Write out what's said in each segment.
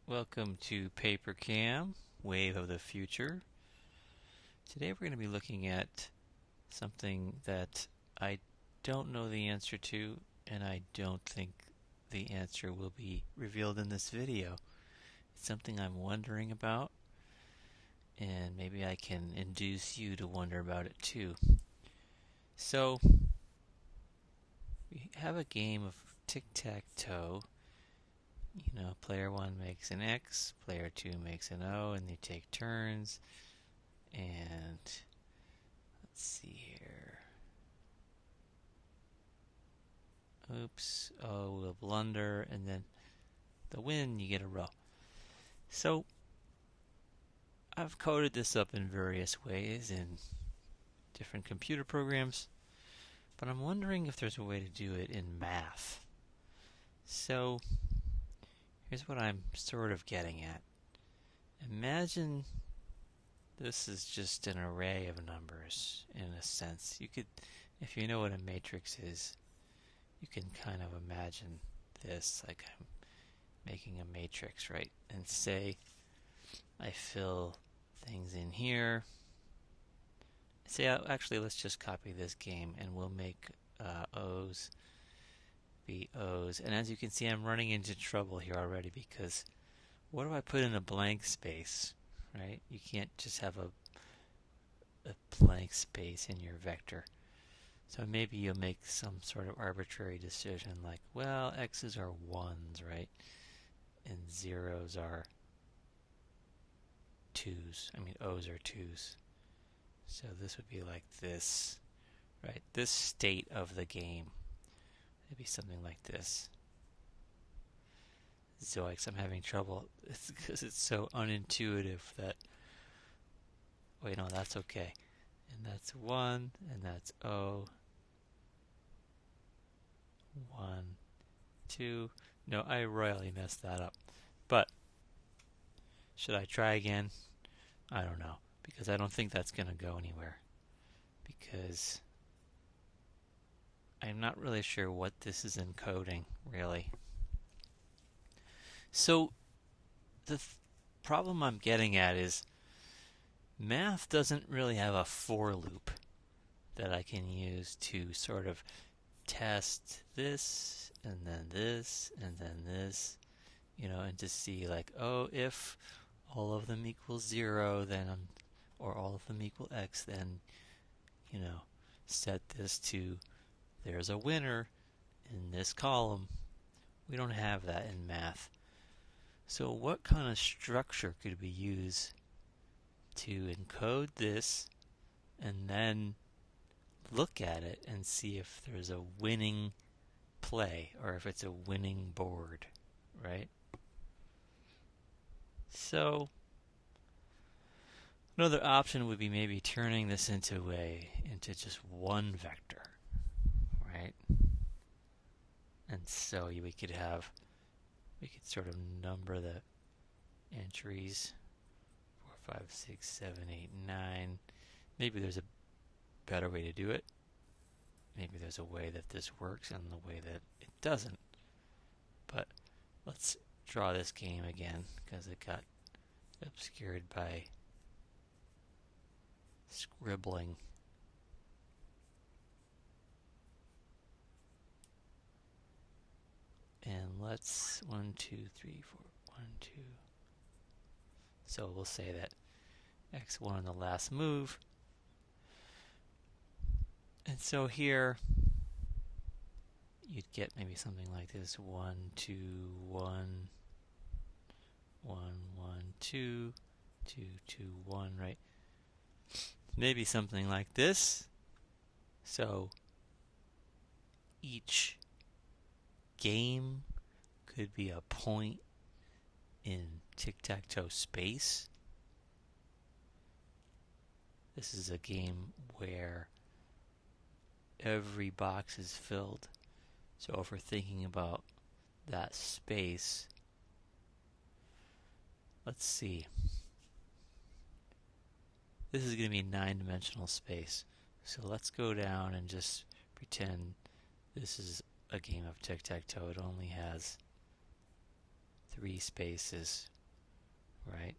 Welcome to Paper Cam, Wave of the Future. Today we're going to be looking at something that I don't know the answer to, and I don't think the answer will be revealed in this video. It's something I'm wondering about, and maybe I can induce you to wonder about it too. So, we have a game of tic-tac-toe. Player 1 makes an X, player 2 makes an O, and they take turns. And let's see here. Oops, O will blunder, and then the win, you get a row. So, I've coded this up in various ways in different computer programs, but I'm wondering if there's a way to do it in math. So, here's what I'm sort of getting at. Imagine this is just an array of numbers, in a sense. You could, if you know what a matrix is, you can kind of imagine this like I'm making a matrix, right? And say I fill things in here. Say, actually, let's just copy this game, and we'll make O's be O's. And as you can see, I'm running into trouble here already because what do I put in a blank space, right? You can't just have a blank space in your vector. So maybe you'll make some sort of arbitrary decision like, well, X's are 1s, right? And zeros are 2s. I mean, O's are 2s. So this would be like this, right? This state of the game. It'd be something like this. Zoics, I'm having trouble. It's because it's so unintuitive that... Wait, no, that's okay. And that's 1, and that's O. 1, 2. No, I royally messed that up. But, should I try again? I don't know. Because I don't think that's going to go anywhere. Because I'm not really sure what this is encoding, really. So, the problem I'm getting at is math doesn't really have a for loop that I can use to sort of test this, and then this, and then this, and to see like, oh, if all of them equals 0, then or all of them equal X, then, set this to, there's a winner in this column. We don't have that in math. So what kind of structure could we use to encode this and then look at it and see if there's a winning play or if it's a winning board, right? So another option would be maybe turning this into just one vector, right? And so we could sort of number the entries 4, 5, 6, 7, 8, 9. Maybe there's a better way to do it. Maybe there's a way that this works and the way that it doesn't. But let's draw this game again because it got obscured by scribbling. And let's 1, 2, 3, 4, 1, 2. So we'll say that X1 on the last move. And so here you'd get maybe something like this: 1, 2, 1, 1, 1, 2, 2, 2, 1, right? Maybe something like this. So each game could be a point in tic-tac-toe space. This is a game where every box is filled. So if we're thinking about that space, let's see. This is going to be 9-dimensional space. So let's go down and just pretend this is a game of tic-tac-toe. It only has 3 spaces. right?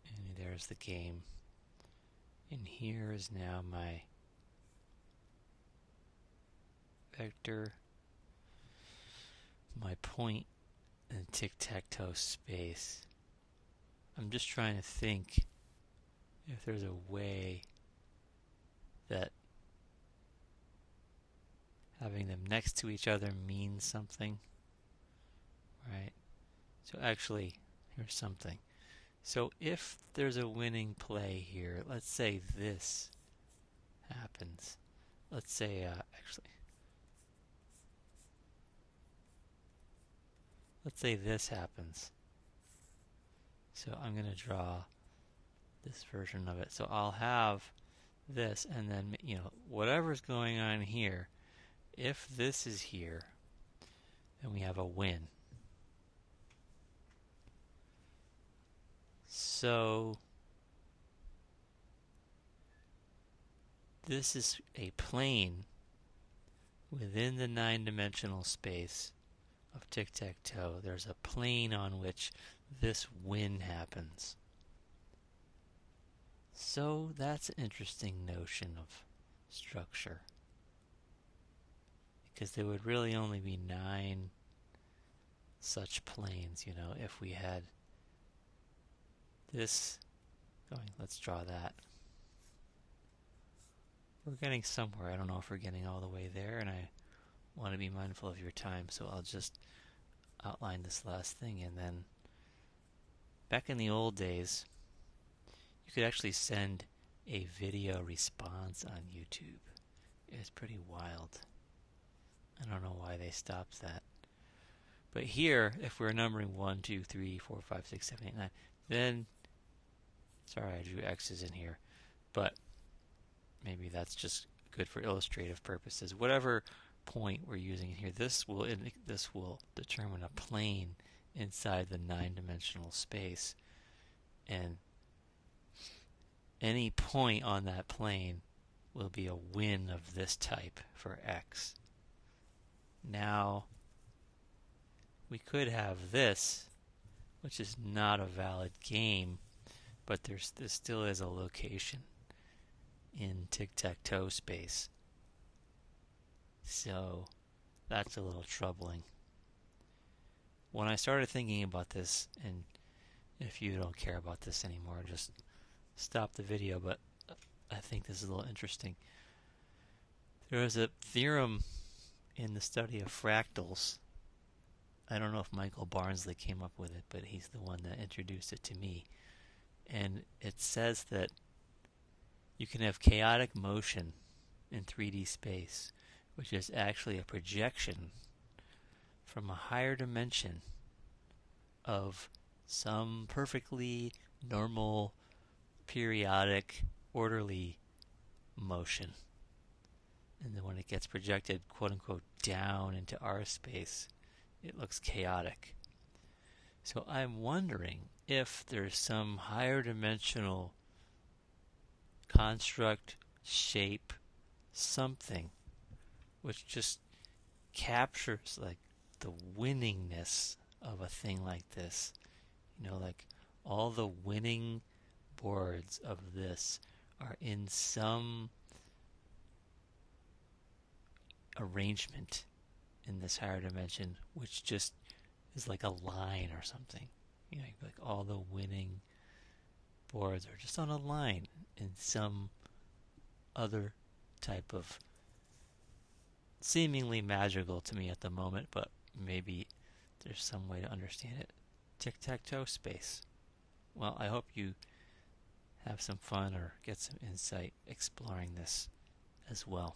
And there's the game. And here is now my vector, my point in tic-tac-toe space. I'm just trying to think if there's a way that having them next to each other means something, right? So actually, here's something. So if there's a winning play here, let's say this happens. Let's say, let's say this happens. So I'm going to draw this version of it. So I'll have this, and then, whatever's going on here, if this is here, then we have a win. So this is a plane within the 9-dimensional space of tic-tac-toe. There's a plane on which this win happens. So that's an interesting notion of structure, because there would really only be 9 such planes, if we had this going. Let's draw that. We're getting somewhere. I don't know if we're getting all the way there, and I want to be mindful of your time, so I'll just outline this last thing. And then back in the old days, you could actually send a video response on YouTube. It was pretty wild. I don't know why they stopped that. But here, if we're numbering 1, 2, 3, 4, 5, 6, 7, 8, 9, then, sorry I drew X's in here, but maybe that's just good for illustrative purposes. Whatever point we're using here, this will determine a plane inside the 9-dimensional space, and any point on that plane will be a win of this type for X. Now, we could have this, which is not a valid game, but this still is a location in tic-tac-toe space. So that's a little troubling. When I started thinking about this, and if you don't care about this anymore, just stop the video, but I think this is a little interesting. There was a theorem in the study of fractals. I don't know if Michael Barnsley came up with it, but he's the one that introduced it to me. And it says that you can have chaotic motion in 3D space, which is actually a projection from a higher dimension of some perfectly normal, periodic, orderly motion. And then when it gets projected, quote-unquote, down into our space, it looks chaotic. So I'm wondering if there's some higher dimensional construct, shape, something which just captures like the winningness of a thing like this. Like all the winning boards of this are in some arrangement in this higher dimension, which just is like a line or something. Like all the winning boards are just on a line in some other type of seemingly magical to me at the moment, but maybe there's some way to understand it. Tic-tac-toe space. Well, I hope you have some fun or get some insight exploring this as well.